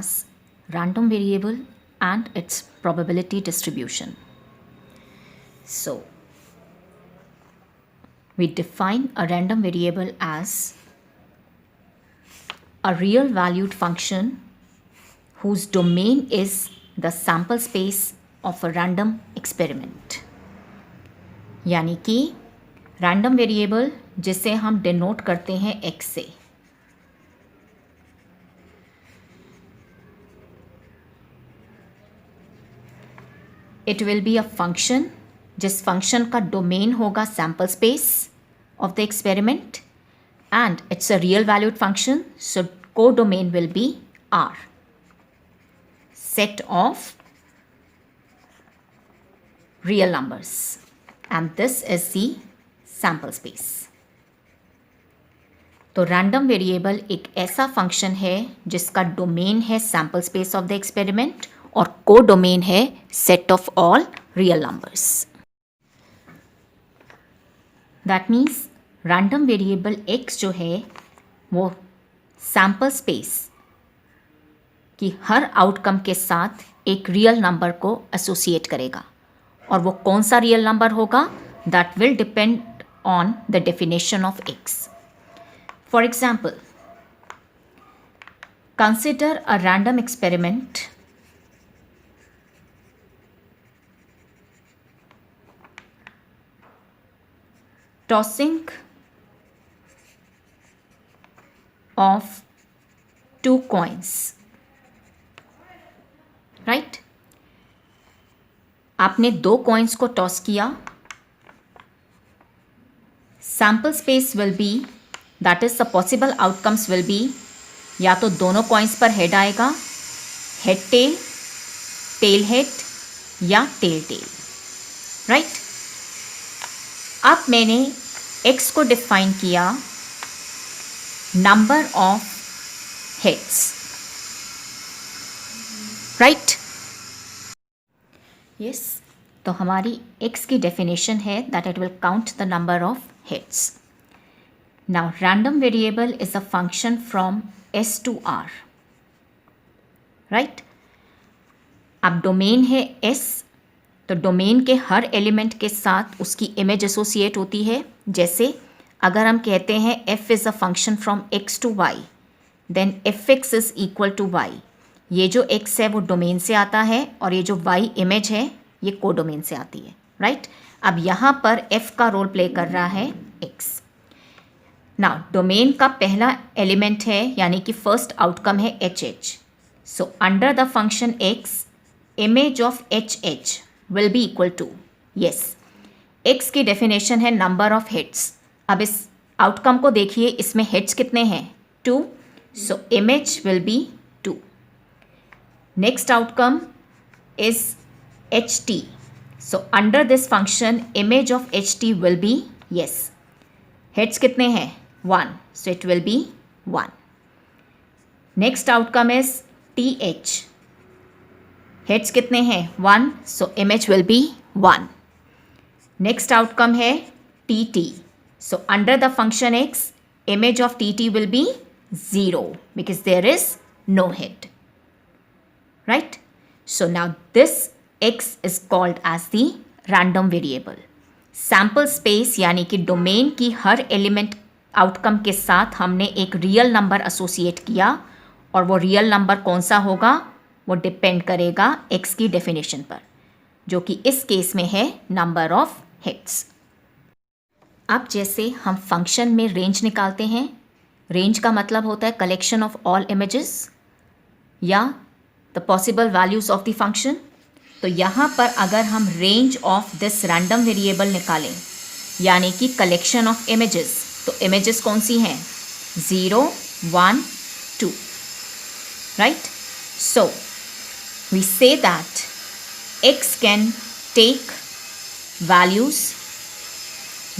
as random variable and its probability distribution. So, we define a random variable as a real valued function whose domain is the sample space of a random experiment. यानी कि random variable जिसे हम denote करते हैं x से, it will be a function जिस function का domain होगा sample space of the experiment and it's a real valued function, so codomain will be R, set of real numbers, and this is the sample space. तो random variable एक ऐसा function है जिसका domain है sample space of the experiment और को domain है set of all real numbers. That means random variable x जो है वो सैम्पल स्पेस कि हर आउटकम के साथ एक रियल नंबर को एसोसिएट करेगा. और वो कौन सा रियल नंबर होगा, that will depend on the definition of x. For example, consider a random experiment tossing of 2 coins. Right आपने 2 कॉइन्स को टॉस किया. Sample space will be, that is the possible outcomes will be, या तो दोनों coins पर head आएगा, head tail, tail head या tell tell. Right अब मैंने x को डिफाइन किया number of heads. Right yes, तो हमारी x की डेफिनेशन है that it will count the number of heads. Now random variable is a function from s to r. Right अब domain है s, तो डोमेन के हर एलिमेंट के साथ उसकी इमेज एसोसिएट होती है. जैसे अगर हम कहते हैं f is a function from x to y, then fx is equal to y. ये जो x है वो डोमेन से आता है और ये जो y इमेज है ये को डोमेन से आती है. राइट अब यहाँ पर f का रोल प्ले कर रहा है x. नाउ डोमेन का पहला एलिमेंट है यानी कि फर्स्ट आउटकम है hh. So under the function x, image of hh will be equal to, yes, x की डेफिनेशन है नंबर ऑफ हेड्स. अब इस आउटकम को देखिए, इसमें हेड्स कितने हैं, 2, so image will be 2. Next outcome is ht, so under this function image of ht will be, yes, heads कितने हैं 1, so it will be 1. Next outcome is th, heads कितने हैं 1, so image will be 1. Next outcome है tt, so under the function x, image of tt will be 0 because there is no head. Right so now this x is called as the random variable. Sample space यानी कि domain की हर element outcome के साथ हमने एक real number associate किया और वो रियल नंबर कौन सा होगा वो डिपेंड करेगा x की डेफिनेशन पर, जो कि इस केस में है नंबर ऑफ हेड्स. अब जैसे हम फंक्शन में रेंज निकालते हैं, रेंज का मतलब होता है कलेक्शन ऑफ ऑल इमेजेस या the possible values of the function. तो यहाँ पर अगर हम range of this random variable निकालें यानी कि कलेक्शन ऑफ इमेजेस, तो इमेजेस कौन सी हैं 0, 1, 2. Right so we say that x can take values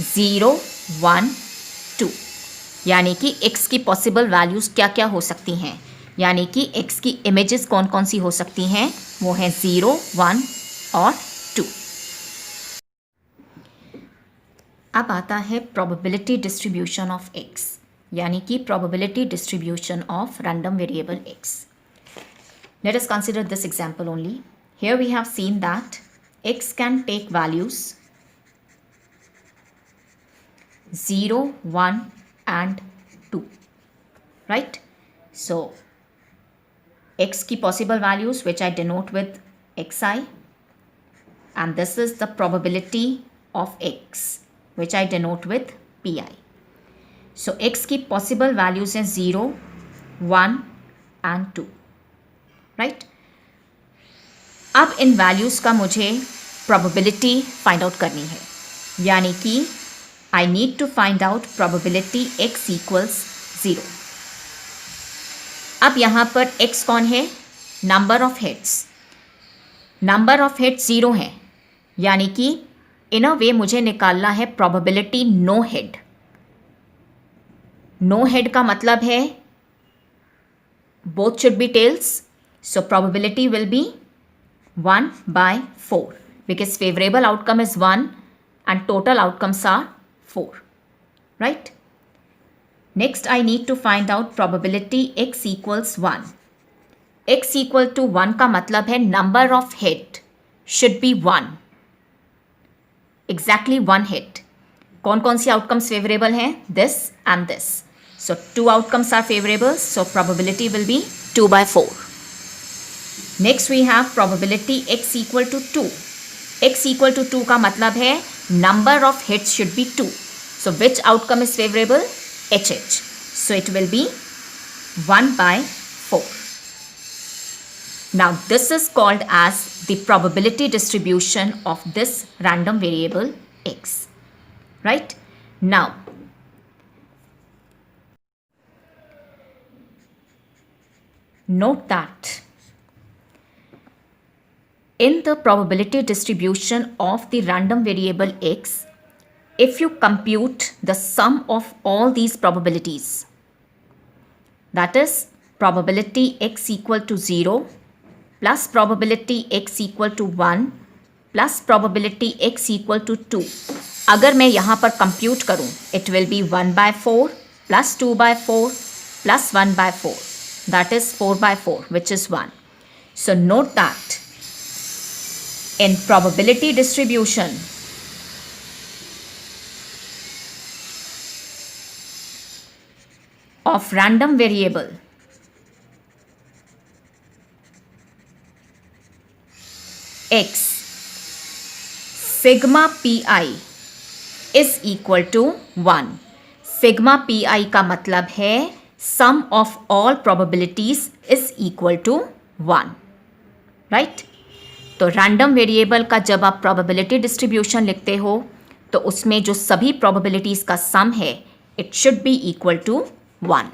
0, 1, 2. यानी कि x की पॉसिबल वैल्यूज़ क्या क्या हो सकती हैं, यानी कि x की इमेजेस कौन कौन सी हो सकती हैं, वो हैं 0, 1 और 2. अब आता है प्रोबेबिलिटी डिस्ट्रीब्यूशन ऑफ x, यानी कि probability distribution of random variable x. Let us consider this example only. Here we have seen that x can take values 0, 1 and 2, right? So x की possible values which I denote with xi, and this is the probability of x which I denote with pi. So x की possible values हैं 0, 1 and 2, right? अब इन values का मुझे probability find out करनी है, यानी कि I need to find out probability x equals 0. अब यहाँ पर x कौन है? Number of heads. Number of heads 0 है, यानी कि इन अ वे मुझे निकालना है probability no head. No head का मतलब है both should be tails. So probability will be 1/4 because favorable outcome is 1 and total outcomes are 4, right? Next I need to find out probability x equals 1. x equal to 1 का मतलब है number of head should be 1. Exactly 1 head. कौन कौन सी outcomes favorable हैं? This and this. So 2 outcomes are favorable, so probability will be 2/4. Next we have probability x equal to 2. x equal to 2 का मतलब है number of heads should be 2. So which outcome is favorable? HH. So it will be 1/4. Now this is called as the probability distribution of this random variable x. Right? Now note that in the probability distribution of the random variable x, if you compute the sum of all these probabilities, that is probability x equal to 0 plus probability x equal to 1 plus probability x equal to 2, अगर मैं यहाँ पर compute करूँ, it will be 1/4 plus 2/4 plus 1/4, that is 4/4, which is 1. So note that in probability distribution of random variable x, sigma pi is equal to 1. sigma pi का मतलब है sum of all probabilities is equal to 1, right? तो random variable का जब आप probability distribution लिखते हो तो उसमें जो सभी probabilities का sum है it should be equal to 1.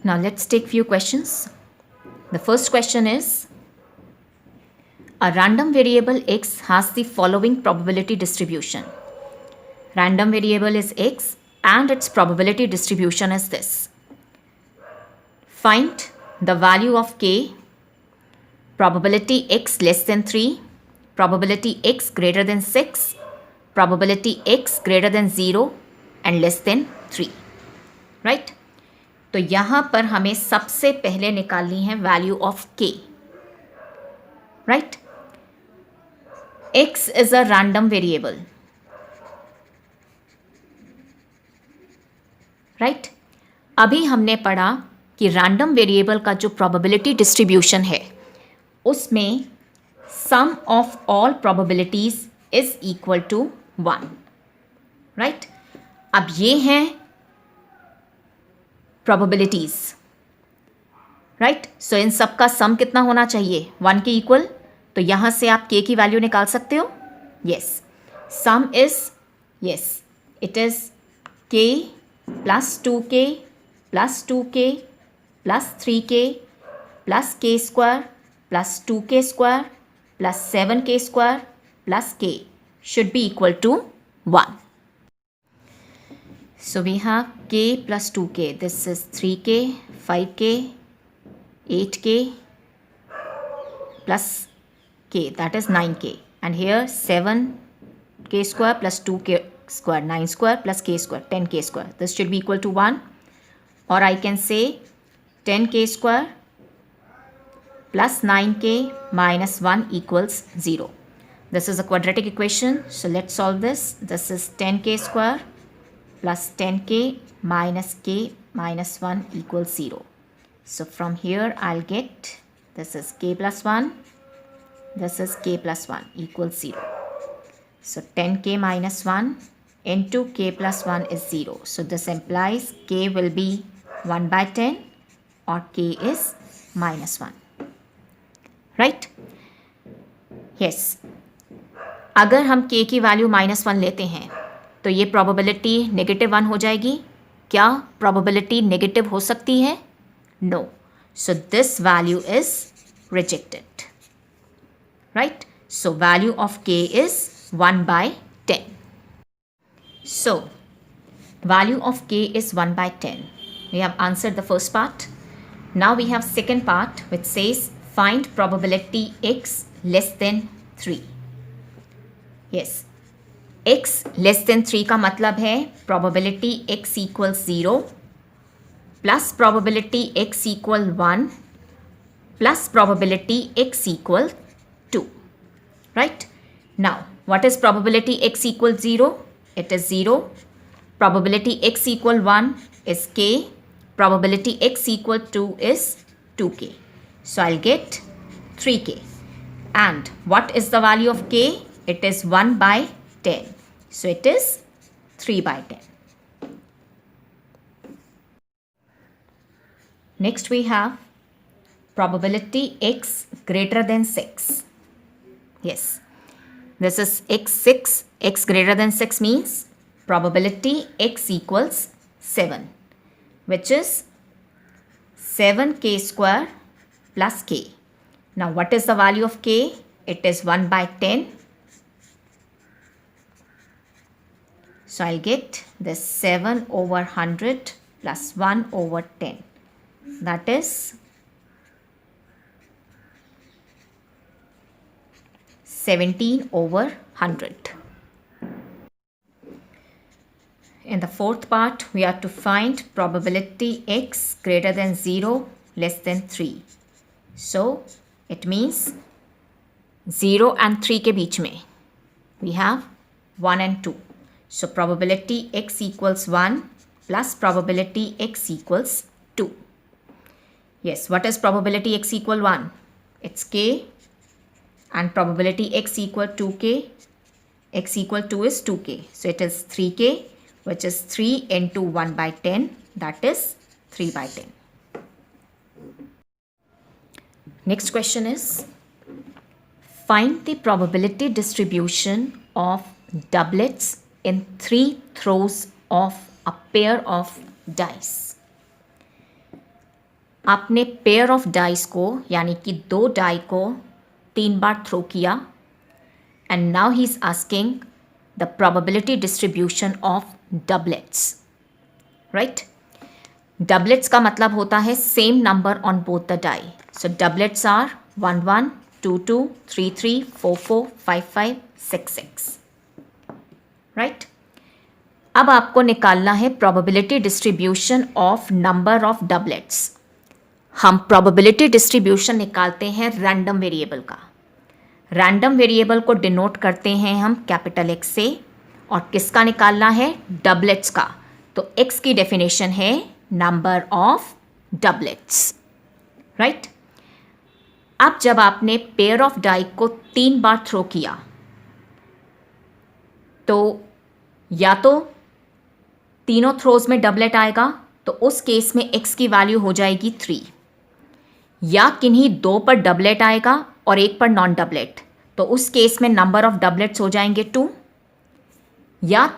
Now let's take few questions. The first question is, a random variable x has the following probability distribution. Random variable is x and its probability distribution is this. Find the value of k, probability x less than 3, probability x greater than 6, probability x greater than 0 and less than 3. Right? तो यहाँ पर हमें सबसे पहले निकालनी है value of k. Right? x is a random variable. Right? अभी हमने पढ़ा कि रैंडम वेरिएबल का जो प्रोबेबिलिटी डिस्ट्रीब्यूशन है उसमें sum of all probabilities is equal to 1. Right? अब ये हैं probabilities, राइट? सो इन सब का सम कितना होना चाहिए? 1 के इक्वल. तो यहाँ से आप k की वैल्यू निकाल सकते हो. Yes, some is, yes, it is k plus 2k plus 2k plus 3k plus k square plus 2k square plus 7k square plus k should be equal to 1. So we have k plus 2k. This is 3k, 5k, 8k plus k, that is 9k. And here 7k square plus 2k square, 9 square plus k square, 10k square. This should be equal to 1. Or I can say 10k square plus 9k minus 1 equals 0. This is a quadratic equation. So let's solve this. This is 10k square plus 10k minus k minus 1 equals 0. So from here I'll get, this is k plus 1, this is k plus 1 equals 0. So 10k minus 1 into k plus 1 is 0. So this implies k will be 1 by 10 or k is minus 1. Right? Yes. अगर हम k की value -1 लेते हैं तो ये probability -1 हो जाएगी. क्या प्रोबेबिलिटी नेगेटिव हो सकती है? No. So this value is rejected. Right? So value of k is 1 by 10. So value of k is 1 by 10. We have answered the first part. Now we have second part which says find probability x less than 3. Yes, x less than 3 का मतलब है probability x equals 0 plus probability x equal 1 plus probability x equal 2. Right? Now what is probability x equal 0? It is 0. Probability x equal 1 is k. Probability x equal 2 is 2k. So I'll get 3k. And what is the value of k? It is 1 by 10. So it is 3 by 10. Next we have probability x greater than 6. Yes. This is x6. X greater than 6 means probability x equals 7, which is 7k square plus k. Now what is the value of k? It is 1 by 10. So I'll get this 7 over 100 plus 1 over 10. That is 17 over 100. In the fourth part, we are to find probability x greater than 0 less than 3. So it means 0 and 3 के बीच में we have 1 and 2. So probability x equals 1 plus probability x equals 2. Yes, what is probability x equal 1? It's k. And probability x equal 2k, x equal 2 is 2k. So it is 3k, which is 3 into 1 by 10, that is 3 by 10. Next question is, find the probability distribution of doublets in 3 throws of a pair of dice. आपने pair of dice को यानी कि 2 die को 3 बार throw किया and now he is asking the probability distribution of doublets. Right? Doublets का मतलब होता है same number on both the die. So doublets are 1 1, 2 2, 3 3, 4 4, 5 5, 6 6. Right? अब आपको निकालना है probability distribution of number of doublets. हम प्रोबेबिलिटी डिस्ट्रीब्यूशन निकालते हैं रैंडम वेरिएबल का. रैंडम वेरिएबल को डिनोट करते हैं हम कैपिटल एक्स से. और किसका निकालना है? डबलेट्स का. तो एक्स की डेफिनेशन है नंबर ऑफ डबलेट्स. राइट? अब जब आपने पेयर ऑफ डाई को 3 बार थ्रो किया तो या तो तीनों थ्रोज में डबलेट आएगा, तो उस केस में x की वैल्यू हो जाएगी 3. या किन्हीं 2 पर डबलेट आएगा और 1 पर नॉन डबलेट, तो उस केस में नंबर ऑफ डबलेट्स हो जाएंगे 2. या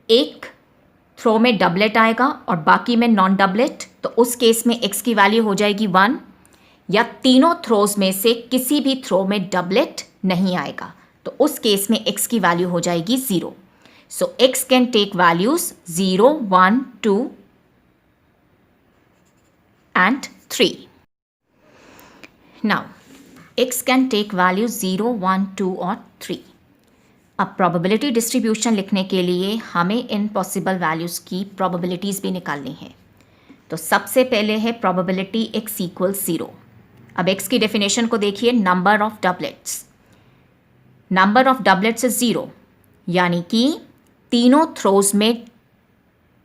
एक थ्रो में डबलेट आएगा और बाकी में नॉन डबलेट, तो उस केस में x की वैल्यू हो जाएगी 1. या तीनों थ्रोज में से किसी भी थ्रो में डबलेट नहीं आएगा, तो उस केस में x की वैल्यू हो जाएगी 0. So x can take values 0, 1, 2 and 3. Now x can take values 0, 1, 2 और 3. अब probability distribution लिखने के लिए हमें इन possible values की probabilities भी निकालनी है. तो सबसे पहले है probability x equals 0. अब x की डेफिनेशन को देखिए, number of doublets, number of doublets is 0, यानी कि तीनों थ्रोज में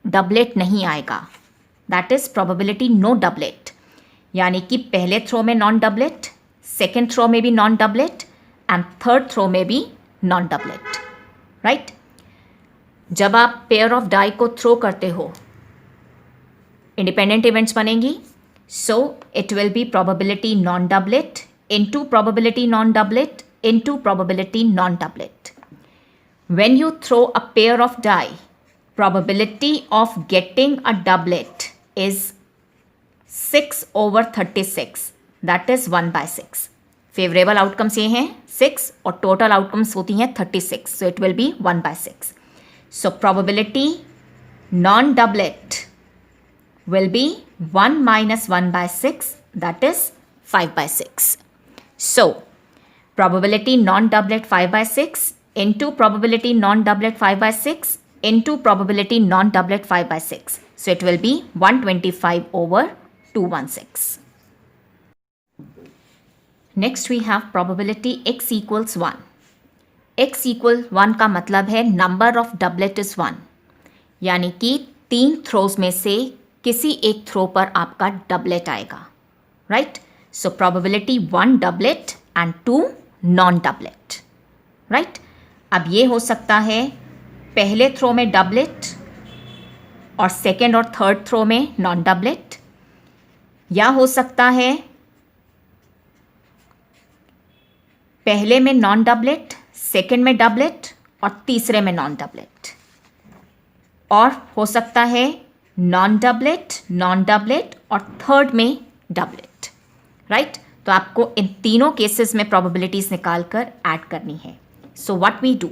डबलेट नहीं आएगा, that is probability no doublet, यानी कि पहले थ्रो में नॉन डबलेट, सेकेंड थ्रो में भी non doublet and third throw में भी नॉन डबलेट, राइट। जब आप पेयर ऑफ डाई को थ्रो करते हो इंडिपेंडेंट इवेंट्स बनेंगी, so it will be probability non doublet into probability non doublet into probability non doublet. When you throw a pair of die, probability of getting a doublet is 6/36, that is 1/6. Favourable outcomes ये हैं 6 और total outcomes होती हैं 36, so it will be 1/6. So probability non-doublet will be 1 minus 1/6, that is 5/6. So probability non-doublet 5/6 into probability non-doublet 5/6 into probability non-doublet 5/6. So it will be 125/216. Next we have probability x equals 1. x equal 1 का मतलब है number of doublet is 1, यानी कि 3 throws में से किसी एक throw पर आपका डबलेट आएगा, right. So probability 1 doublet and 2 non-doublet, right. अब ये हो सकता है पहले थ्रो में डबलेट और सेकेंड और थर्ड थ्रो में नॉन डबलेट, या हो सकता है पहले में नॉन डबलेट, सेकेंड में डबलेट और तीसरे में नॉन डबलेट, और हो सकता है नॉन डबलेट और थर्ड में डबलेट, राइट. तो आपको इन तीनों केसेस में प्रोबेबिलिटीज निकाल कर ऐड करनी है. सो व्हाट वी डू,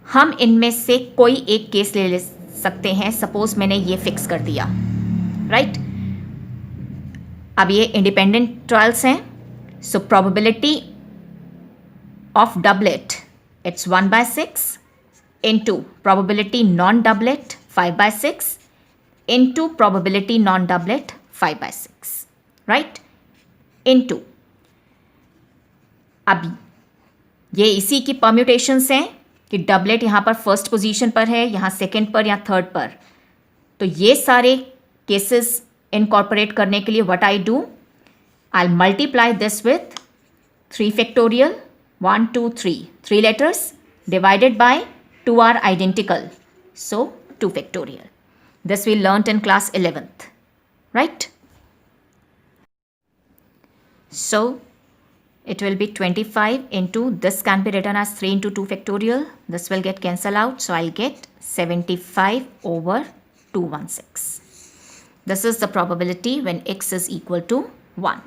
हम इनमें से कोई एक केस ले सकते हैं. सपोज मैंने ये फिक्स कर दिया, राइट. अब ये इंडिपेंडेंट ट्रायल्स हैं, so probability of doublet it's 1/6 into probability non doublet 5/6 into probability non doublet 5/6, right, into. अब ये इसी की परम्यूटेशंस हैं कि डबलेट यहाँ पर फर्स्ट पोजीशन पर है, यहाँ सेकंड पर या थर्ड पर. तो ये सारे केसेस इनकॉर्पोरेट करने के लिए what I do, I multiply this with 3 factorial 1 2 3 letters divided by 2 are identical, so 2 factorial. This we learned in class 11th, right. So it will be 25 into, this can be written as 3 into 2 factorial. This will get cancelled out. So I'll get 75/216. This is the probability when x is equal to 1.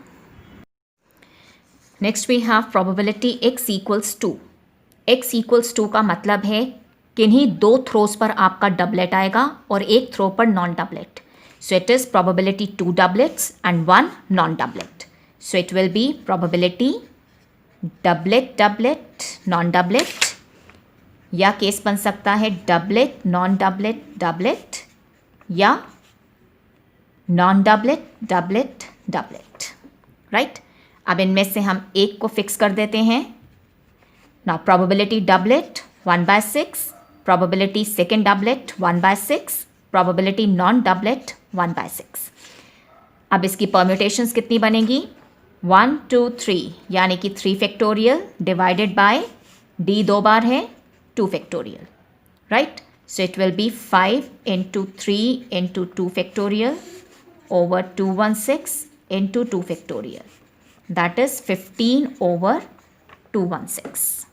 Next we have probability x equals 2. x equals 2 का मतलब है किन्हीं 2 throws पर आपका doublet आएगा और एक throw पर non doublet. So it is probability 2 doublets and 1 non doublet. So it will be probability doublet non doublet, या केस बन सकता है डबलेट नॉन डबलेट या नॉन डबलेट, राइट. अब इनमें से हम एक को फिक्स कर देते हैं. Now probability doublet 1/6, probability second doublet 1/6, probability non doublet 1/6. अब इसकी परम्यूटेशंस कितनी बनेगी, 1 2 3, यानी कि 3 फैक्टोरियल डिवाइडेड बाय d 2 बार है 2 factorial, right. So it will B 5 into 3 into 2 factorial over 216 into 2 factorial, that is 15/216.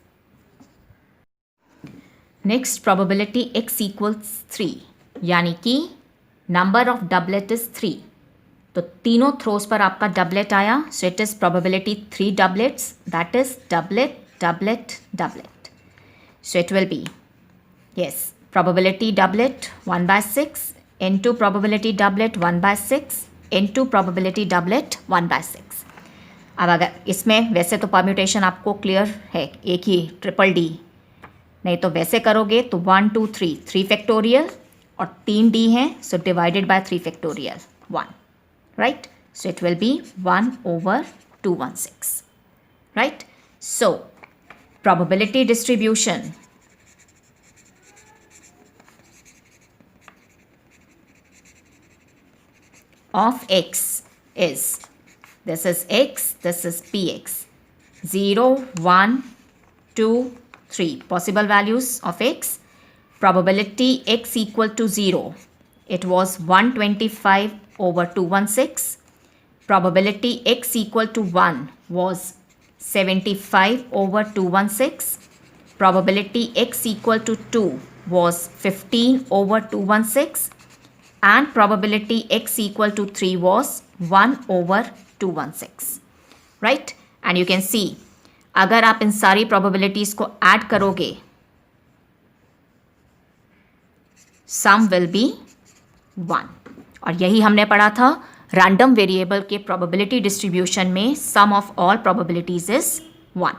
Next probability x equals 3, यानी कि number of doublet is 3. तो तीनों थ्रोज पर आपका डबलेट आया, so it is probability 3 doublets, that is doublet. So it will be, yes, probability doublet 1/6 into probability doublet 1/6 into probability doublet 1/6. अब अगर इसमें वैसे तो परम्यूटेशन आपको क्लियर है, एक ही ट्रिपल डी, नहीं तो वैसे करोगे तो 1 2 3 फैक्टोरियल और 3 डी हैं, so divided by 3 factorial 1, right. So it will be 1/216. Right? So probability distribution of x is, this is x, this is px, 0, 1, 2, 3 possible values of x. Probability x equal to 0, it was 125/216. Probability x equal to 1 was 75/216. Probability x equal to 2 was 15/216. And probability x equal to 3 was 1/216. Right? And you can see, अगर आप इन सारी probabilities को add करोगे, sum will be 1. और यही हमने पढ़ा था रैंडम वेरिएबल के probability distribution में sum of all probabilities is 1.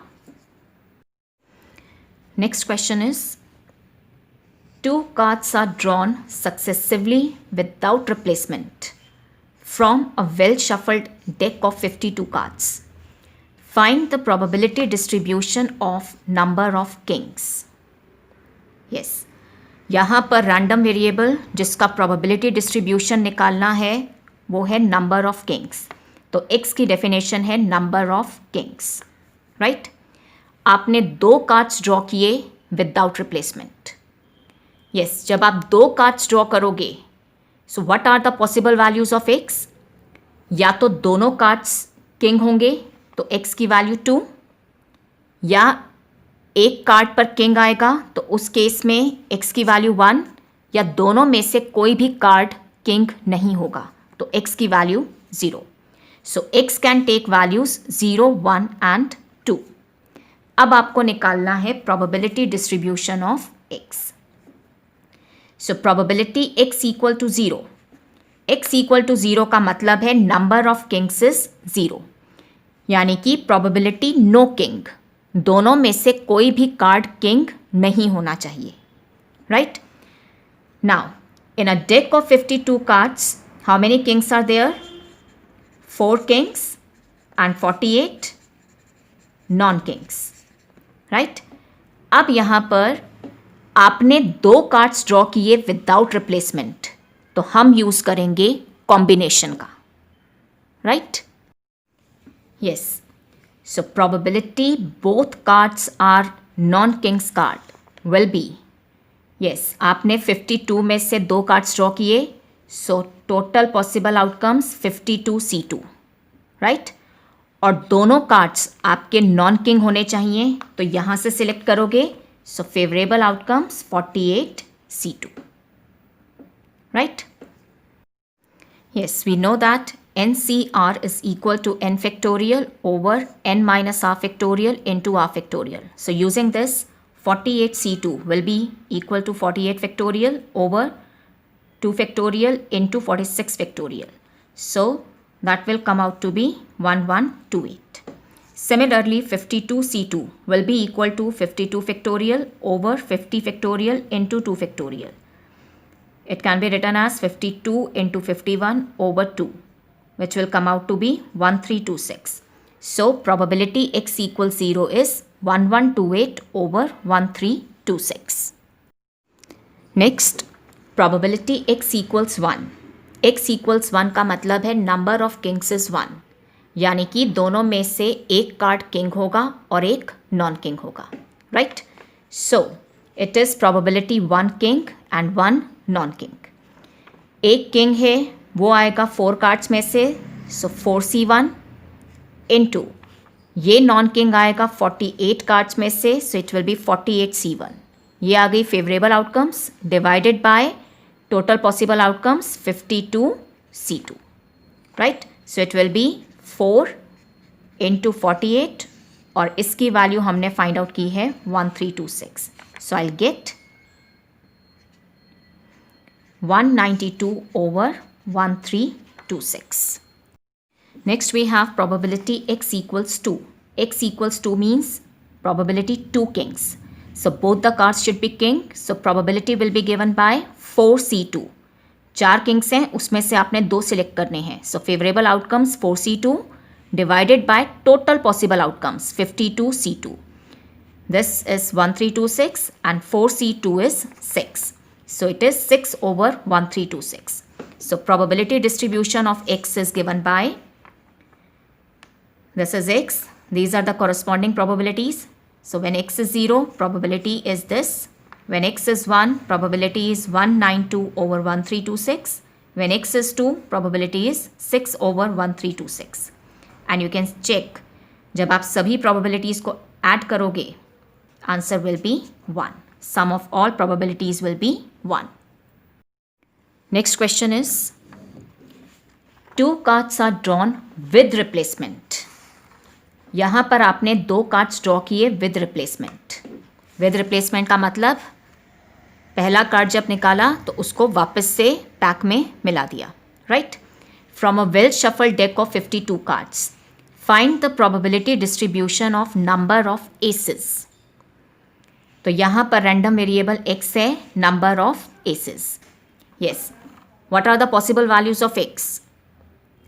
Next question is, 2 cards are drawn successively without replacement from a well-shuffled deck of 52 cards. Find the probability distribution of number of kings. Yes, यहाँ पर random variable जिसका probability distribution निकालना है वो है number of kings. तो x की definition है number of kings. राइट? आपने 2 कार्ड्स ड्रॉ किए विदाउट रिप्लेसमेंट. यस, जब आप 2 कार्ड्स ड्रॉ करोगे, so what are the possible values of X? या तो दोनों कार्ड्स किंग होंगे तो x की वैल्यू 2, या एक कार्ड पर किंग आएगा तो उस केस में x की वैल्यू 1, या दोनों में से कोई भी कार्ड किंग नहीं होगा तो x की value 0. So x can take values 0, 1 and 2. अब आपको निकालना है probability distribution of x. So probability x equal to 0. x equal to 0 का मतलब है नंबर ऑफ किंग्स इज 0, यानी कि प्रोबेबिलिटी नो किंग, दोनों में से कोई भी कार्ड किंग नहीं होना चाहिए. Right? Now in a deck of 52 cards, how many kings are there? 4 kings and 48 non kings. Right? अब यहाँ पर आपने 2 कार्ड्स ड्रॉ किए विदाउट रिप्लेसमेंट, तो हम यूज करेंगे कॉम्बिनेशन का. Right? Yes. So probability both cards are non kings card will be, yes, आपने 52 में से 2 कार्ड्स ड्रॉ किए, so total possible outcomes 52C2. Right? और दोनों कार्ड्स आपके नॉन किंग होने चाहिए, तो यहाँ से सिलेक्ट करोगे, so favourable outcomes 48C2. Right? Yes, we know that NCR is equal to n factorial over n minus r factorial into r factorial. So using this, 48C2 will be equal to 48 factorial over 2 factorial into 46 factorial. So that will come out to be 1128. Similarly, 52C2 will be equal to 52 factorial over 50 factorial into 2 factorial. It can be written as 52 into 51 over 2, which will come out to be 1326. So probability x equals 0 is 1128 over 1326. Next, probability x equals 1. x equals 1 का मतलब है number of kings is 1, यानी कि दोनों में से एक card king होगा और एक नॉन किंग होगा. Right? So it is probability 1 king and 1 non king. एक किंग है वो आएगा 4 कार्ड्स में से, सो 4C1 इनटू ये नॉन किंग आएगा 48 कार्ड्स में से, सो इट विल बी 48C1. ये आ गई favourable outcomes divided by total possible outcomes 52C2. Right? So it will B 4 into 48 और इसकी वैल्यू हमने फाइंड आउट की है 1326. सो I get 192 over 1326. Next we have probability x equals 2. X equals 2 means probability 2 kings. So both the cards should be king. So probability will be given by 4C2. 4 Kings हैं, उसमें से आपने 2 select करने हैं. So favourable outcomes 4c2 divided by total possible outcomes 52c2. This is 1326 and 4c2 is 6. So it is 6 over 1326. So probability distribution of x is given by, this is x, these are the corresponding probabilities. So when x is 0, probability is this. When x is 1, probability is 192 over 1326. When x is 2, probability is 6 over 1326. And you can check, जब आप सभी probabilities को add करोगे, answer will be 1. Sum of all probabilities will be 1. Next question is, 2 cards are drawn with replacement. यहाँ पर आपने 2 cards draw किए with replacement. With replacement का मतलब पहला कार्ड जब निकाला तो उसको वापस से पैक में मिला दिया, right? From a well shuffled deck of 52 cards, find the probability distribution of number of aces. तो यहाँ पर रैंडम वेरिएबल x है, number of aces. Yes, what are the possible values of x?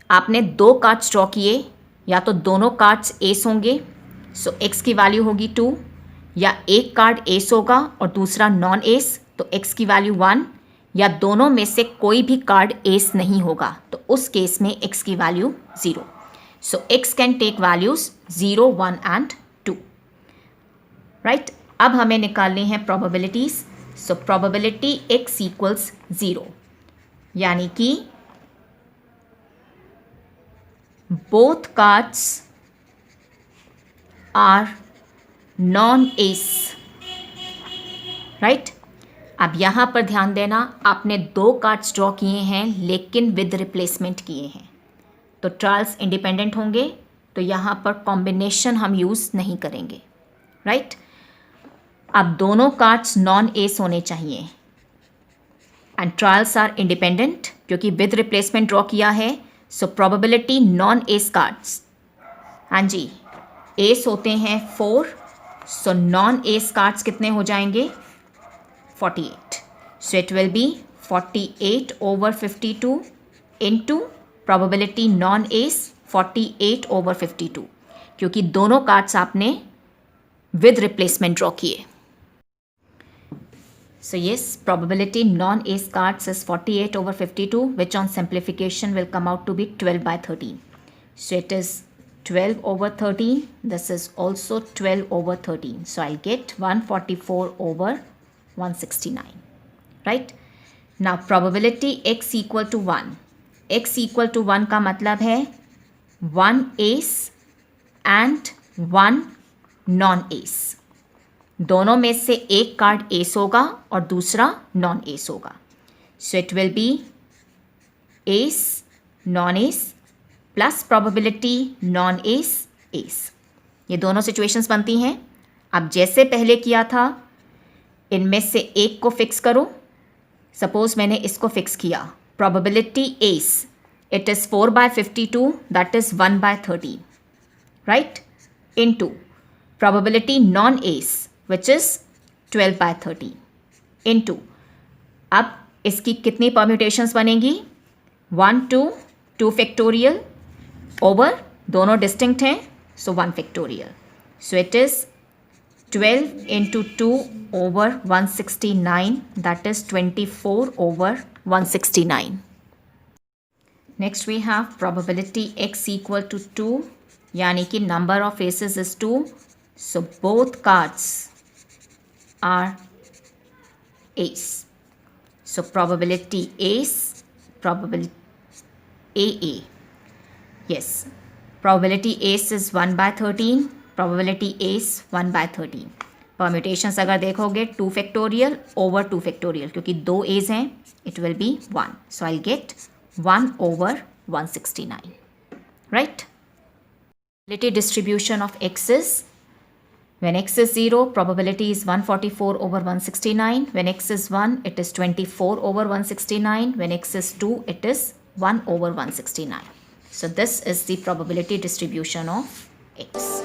आपने 2 cards draw किए, या तो दोनों cards S होंगे, सो x की वैल्यू होगी 2, या एक कार्ड एस होगा और दूसरा नॉन एस, तो x की वैल्यू 1, या दोनों में से कोई भी कार्ड एस नहीं होगा, तो उस केस में x की value 0. So x can take values 0, 1 and 2, right? अब हमें निकालनी है probabilities. सो probability x equals 0, यानी कि both cards are non-ace, right? अब यहाँ पर ध्यान देना, आपने 2 कार्ड्स ड्रॉ किए हैं लेकिन विद रिप्लेसमेंट किए हैं, तो ट्रायल्स इंडिपेंडेंट होंगे, तो यहाँ पर कॉम्बिनेशन हम यूज़ नहीं करेंगे, राइट? अब दोनों कार्ड्स नॉन एस होने चाहिए एंड ट्रायल्स आर इंडिपेंडेंट क्योंकि विद रिप्लेसमेंट ड्रॉ किया है. So probability non S cards, हाँ जी, एस होते हैं 4, सो नॉन एस कार्ड्स कितने हो जाएंगे? 48. सो it will B 48 over 52 into probability non S 48 over 52, क्योंकि दोनों कार्ड्स आपने विद रिप्लेसमेंट ड्रॉ किए. So yes, probability non-ace cards is 48 over 52, which on simplification will come out to be 12 by 13. So it is 12 over 13. This is also 12 over 13. So I'll get 144 over 169. Right? Now probability x equal to 1. X equal to 1 का मतलब है 1 ace and 1 non-ace. दोनों में से एक card S होगा और दूसरा नॉन एस होगा. सो it will B S non S plus probability non S S. ये दोनों सिचुएशंस बनती हैं. अब जैसे पहले किया था, इनमें से एक को फिक्स करो. सपोज मैंने इसको फिक्स किया, probability S, it is 4 by 52, that is 1 by 13, right? Into probability non S which is 12 by 13 into, अब इसकी कितनी परम्यूटेशंस बनेंगी? 1 2 2 फैक्टोरियल ओवर, दोनों डिस्टिंक्ट हैं, सो 1 factorial. So it is 12 into 2 over 169, that is 24 over 169. Next we have probability x equal to 2, यानी कि number of aces is 2, so both cards are ace. So probability ace, probability AA. Yes, probability ace is 1 by 13, probability ace 1 by 13. Permutations अगर देखोगे 2 factorial over 2 factorial, क्योंकि 2 a's हैं, it will be 1. So I'll get 1 over 169. Right? Probability distribution of x is, when x is 0, probability is 144 over 169. When x is 1, it is 24 over 169. When x is 2, it is 1 over 169. So this is the probability distribution of x.